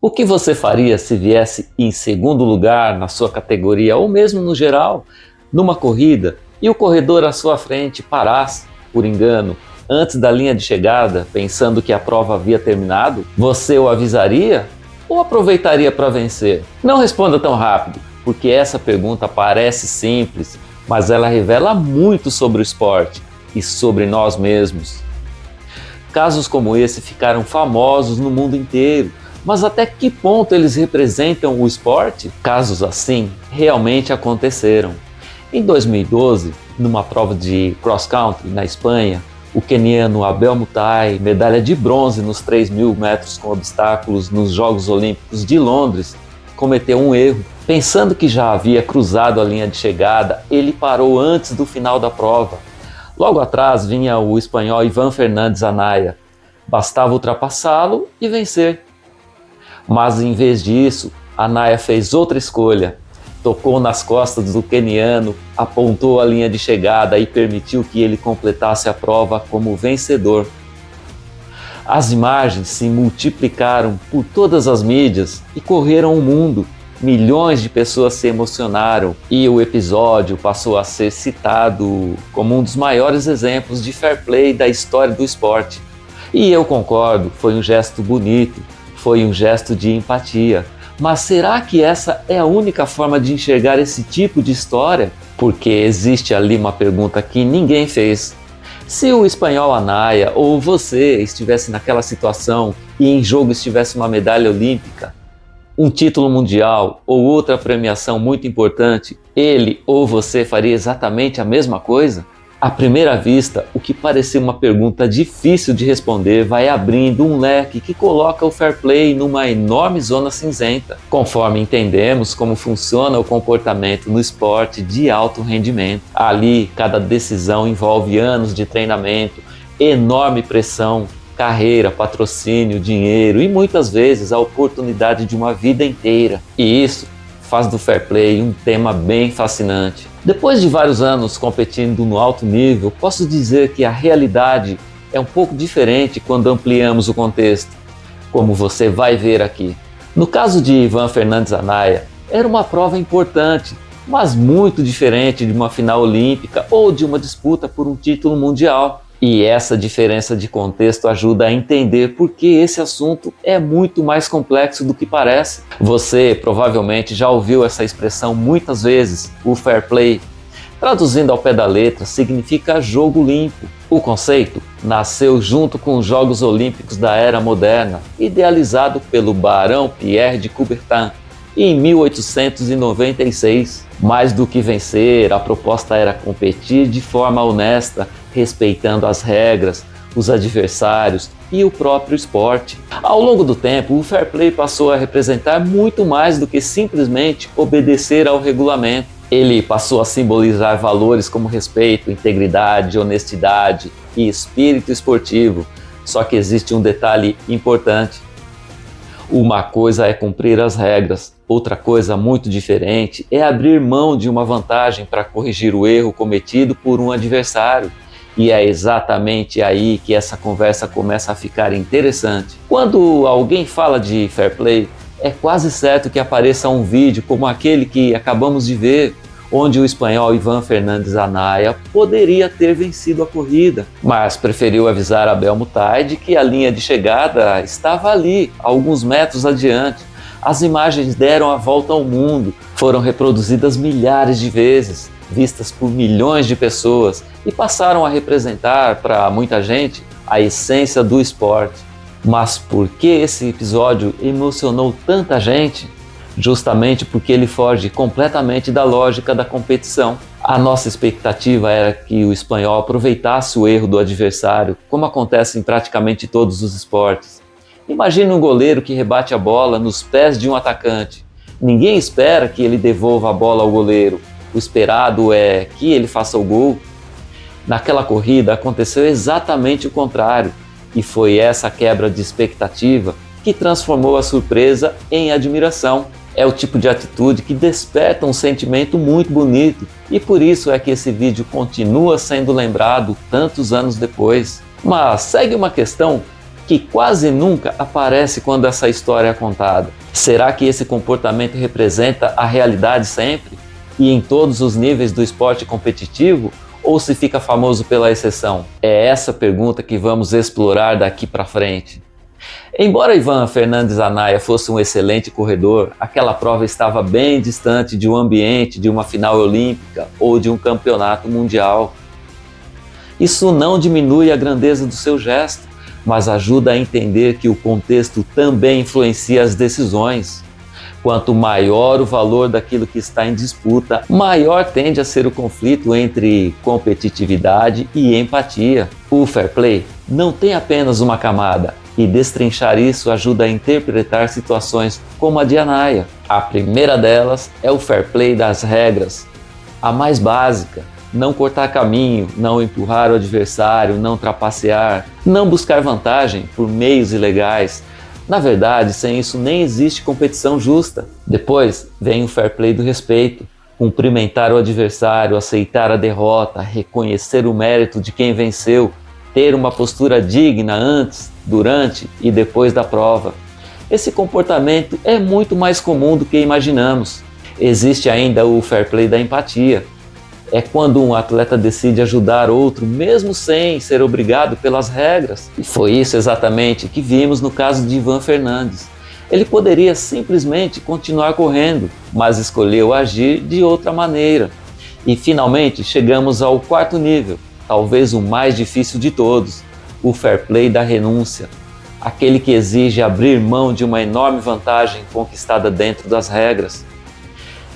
O que você faria se viesse em segundo lugar na sua categoria ou mesmo no geral, numa corrida, e o corredor à sua frente parasse, por engano, antes da linha de chegada, pensando que a prova havia terminado? Você o avisaria ou aproveitaria para vencer? Não responda tão rápido, porque essa pergunta parece simples, mas ela revela muito sobre o esporte e sobre nós mesmos. Casos como esse ficaram famosos no mundo inteiro. Mas até que ponto eles representam o esporte? Casos assim realmente aconteceram. Em 2012, numa prova de cross-country na Espanha, o queniano Abel Mutai, medalha de bronze nos 3.000 metros com obstáculos nos Jogos Olímpicos de Londres, cometeu um erro. Pensando que já havia cruzado a linha de chegada, ele parou antes do final da prova. Logo atrás vinha o espanhol Iván Fernández Anaya. Bastava ultrapassá-lo e vencer. Mas em vez disso, Anaya fez outra escolha. Tocou nas costas do queniano, apontou a linha de chegada e permitiu que ele completasse a prova como vencedor. As imagens se multiplicaram por todas as mídias e correram o mundo. Milhões de pessoas se emocionaram e o episódio passou a ser citado como um dos maiores exemplos de fair play da história do esporte. E eu concordo, foi um gesto bonito. Foi um gesto de empatia. Mas será que essa é a única forma de enxergar esse tipo de história? Porque existe ali uma pergunta que ninguém fez. Se o espanhol Anaya ou você estivesse naquela situação e em jogo estivesse uma medalha olímpica, um título mundial ou outra premiação muito importante, ele ou você faria exatamente a mesma coisa? À primeira vista, o que parecia uma pergunta difícil de responder vai abrindo um leque que coloca o fair play numa enorme zona cinzenta, conforme entendemos como funciona o comportamento no esporte de alto rendimento. Ali, cada decisão envolve anos de treinamento, enorme pressão, carreira, patrocínio, dinheiro e muitas vezes a oportunidade de uma vida inteira. E isso faz do fair play um tema bem fascinante. Depois de vários anos competindo no alto nível, posso dizer que a realidade é um pouco diferente quando ampliamos o contexto, como você vai ver aqui. No caso de Iván Fernández Anaya, era uma prova importante, mas muito diferente de uma final olímpica ou de uma disputa por um título mundial. E essa diferença de contexto ajuda a entender por que esse assunto é muito mais complexo do que parece. Você provavelmente já ouviu essa expressão muitas vezes, o fair play. Traduzindo ao pé da letra, significa jogo limpo. O conceito nasceu junto com os Jogos Olímpicos da Era Moderna, idealizado pelo barão Pierre de Coubertin em 1896. Mais do que vencer, a proposta era competir de forma honesta, respeitando as regras, os adversários e o próprio esporte. Ao longo do tempo, o fair play passou a representar muito mais do que simplesmente obedecer ao regulamento. Ele passou a simbolizar valores como respeito, integridade, honestidade e espírito esportivo. Só que existe um detalhe importante. Uma coisa é cumprir as regras, outra coisa muito diferente é abrir mão de uma vantagem para corrigir o erro cometido por um adversário. E é exatamente aí que essa conversa começa a ficar interessante. Quando alguém fala de fair play, é quase certo que apareça um vídeo como aquele que acabamos de ver, onde o espanhol Iván Fernández Anaya poderia ter vencido a corrida, mas preferiu avisar Abel Mutai de que a linha de chegada estava ali, alguns metros adiante. As imagens deram a volta ao mundo, foram reproduzidas milhares de vezes, vistas por milhões de pessoas e passaram a representar para muita gente a essência do esporte. Mas por que esse episódio emocionou tanta gente? Justamente porque ele foge completamente da lógica da competição. A nossa expectativa era que o espanhol aproveitasse o erro do adversário, como acontece em praticamente todos os esportes. Imagine um goleiro que rebate a bola nos pés de um atacante. Ninguém espera que ele devolva a bola ao goleiro. O esperado é que ele faça o gol. Naquela corrida aconteceu exatamente o contrário, e foi essa quebra de expectativa que transformou a surpresa em admiração. É o tipo de atitude que desperta um sentimento muito bonito, e por isso é que esse vídeo continua sendo lembrado tantos anos depois. Mas segue uma questão que quase nunca aparece quando essa história é contada. Será que esse comportamento representa a realidade sempre e em todos os níveis do esporte competitivo? Ou se fica famoso pela exceção? É essa pergunta que vamos explorar daqui para frente. Embora Ivan Fernandes Anaya fosse um excelente corredor, aquela prova estava bem distante de um ambiente de uma final olímpica ou de um campeonato mundial. Isso não diminui a grandeza do seu gesto, mas ajuda a entender que o contexto também influencia as decisões. Quanto maior o valor daquilo que está em disputa, maior tende a ser o conflito entre competitividade e empatia. O fair play não tem apenas uma camada, e destrinchar isso ajuda a interpretar situações como a de Anaya. A primeira delas é o fair play das regras, a mais básica: não cortar caminho, não empurrar o adversário, não trapacear, não buscar vantagem por meios ilegais. Na verdade, sem isso nem existe competição justa. Depois vem o fair play do respeito: cumprimentar o adversário, aceitar a derrota, reconhecer o mérito de quem venceu, ter uma postura digna antes, durante e depois da prova. Esse comportamento é muito mais comum do que imaginamos. Existe ainda o fair play da empatia. É quando um atleta decide ajudar outro, mesmo sem ser obrigado pelas regras. E foi isso exatamente que vimos no caso de Ivan Fernandes. Ele poderia simplesmente continuar correndo, mas escolheu agir de outra maneira. E finalmente chegamos ao quarto nível, talvez o mais difícil de todos: o fair play da renúncia. Aquele que exige abrir mão de uma enorme vantagem conquistada dentro das regras.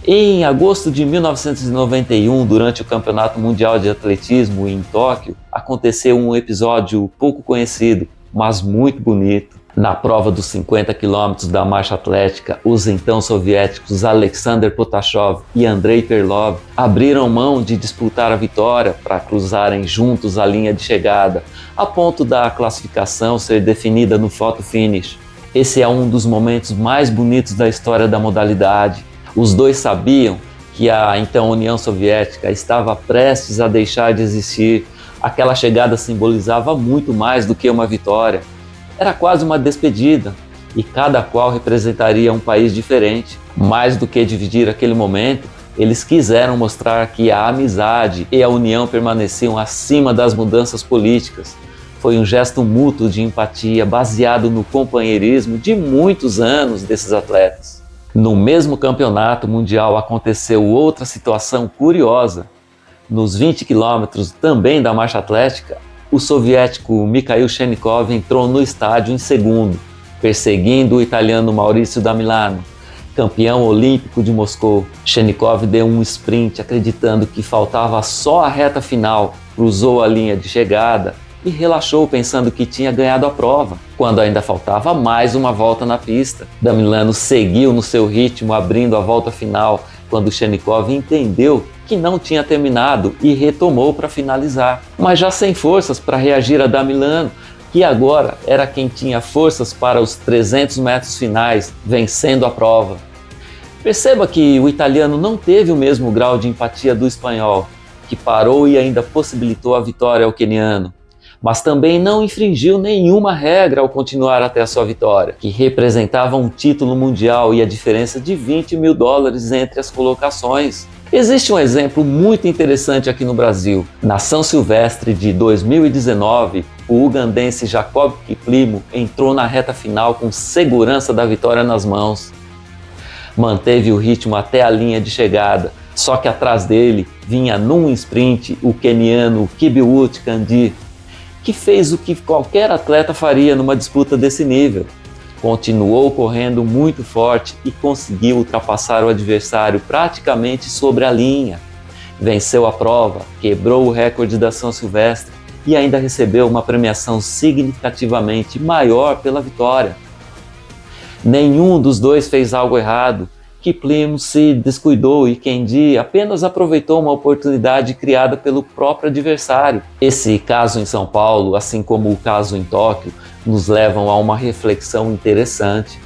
Em agosto de 1991, durante o Campeonato Mundial de Atletismo em Tóquio, aconteceu um episódio pouco conhecido, mas muito bonito. Na prova dos 50 km da marcha atlética, os então soviéticos Alexander Potashov e Andrei Perlov abriram mão de disputar a vitória para cruzarem juntos a linha de chegada, a ponto da classificação ser definida no photo finish. Esse é um dos momentos mais bonitos da história da modalidade. Os dois sabiam que a então União Soviética estava prestes a deixar de existir. Aquela chegada simbolizava muito mais do que uma vitória. Era quase uma despedida, e cada qual representaria um país diferente. Mais do que dividir aquele momento, eles quiseram mostrar que a amizade e a união permaneciam acima das mudanças políticas. Foi um gesto mútuo de empatia baseado no companheirismo de muitos anos desses atletas. No mesmo campeonato mundial aconteceu outra situação curiosa. Nos 20 quilômetros também da marcha atlética, o soviético Mikhail Shenikov entrou no estádio em segundo, perseguindo o italiano Maurício da Milano, campeão olímpico de Moscou. Shenikov deu um sprint acreditando que faltava só a reta final, cruzou a linha de chegada e relaxou pensando que tinha ganhado a prova, quando ainda faltava mais uma volta na pista. Da Milano seguiu no seu ritmo, abrindo a volta final, quando Shenikov entendeu que não tinha terminado e retomou para finalizar, mas já sem forças para reagir a da Milano, que agora era quem tinha forças para os 300 metros finais, vencendo a prova. Perceba que o italiano não teve o mesmo grau de empatia do espanhol, que parou e ainda possibilitou a vitória ao queniano, mas também não infringiu nenhuma regra ao continuar até a sua vitória, que representava um título mundial e a diferença de $20 mil entre as colocações. Existe um exemplo muito interessante aqui no Brasil. Na São Silvestre de 2019, o ugandense Jacob Kiplimo entrou na reta final com segurança da vitória nas mãos. Manteve o ritmo até a linha de chegada, só que atrás dele vinha num sprint o queniano Kibiwott Kandi, que fez o que qualquer atleta faria numa disputa desse nível. Continuou correndo muito forte e conseguiu ultrapassar o adversário praticamente sobre a linha. Venceu a prova, quebrou o recorde da São Silvestre e ainda recebeu uma premiação significativamente maior pela vitória. Nenhum dos dois fez algo errado. Kiplimo se descuidou e Kendi apenas aproveitou uma oportunidade criada pelo próprio adversário. Esse caso em São Paulo, assim como o caso em Tóquio, nos levam a uma reflexão interessante.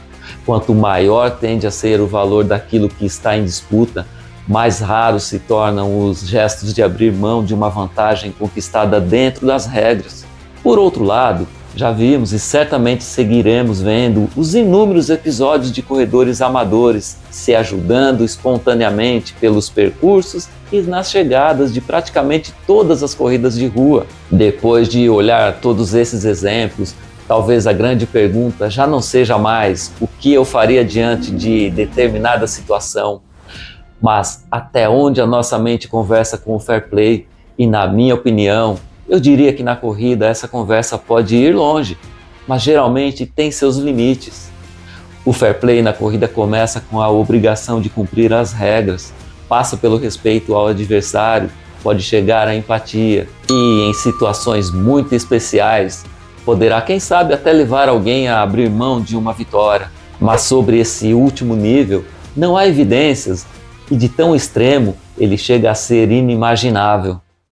Quanto maior tende a ser o valor daquilo que está em disputa, mais raros se tornam os gestos de abrir mão de uma vantagem conquistada dentro das regras. Por outro lado, Já vimos e certamente seguiremos vendo os inúmeros episódios de corredores amadores se ajudando espontaneamente pelos percursos e nas chegadas de praticamente todas as corridas de rua. Depois de olhar todos esses exemplos, talvez a grande pergunta já não seja mais o que eu faria diante de determinada situação, mas até onde a nossa mente conversa com o fair play. E na minha opinião, eu diria que na corrida essa conversa pode ir longe, mas geralmente tem seus limites. O fair play na corrida começa com a obrigação de cumprir as regras, passa pelo respeito ao adversário, pode chegar à empatia e, em situações muito especiais, poderá, quem sabe, até levar alguém a abrir mão de uma vitória. Mas sobre esse último nível, não há evidências e de tão extremo ele chega a ser inimaginável.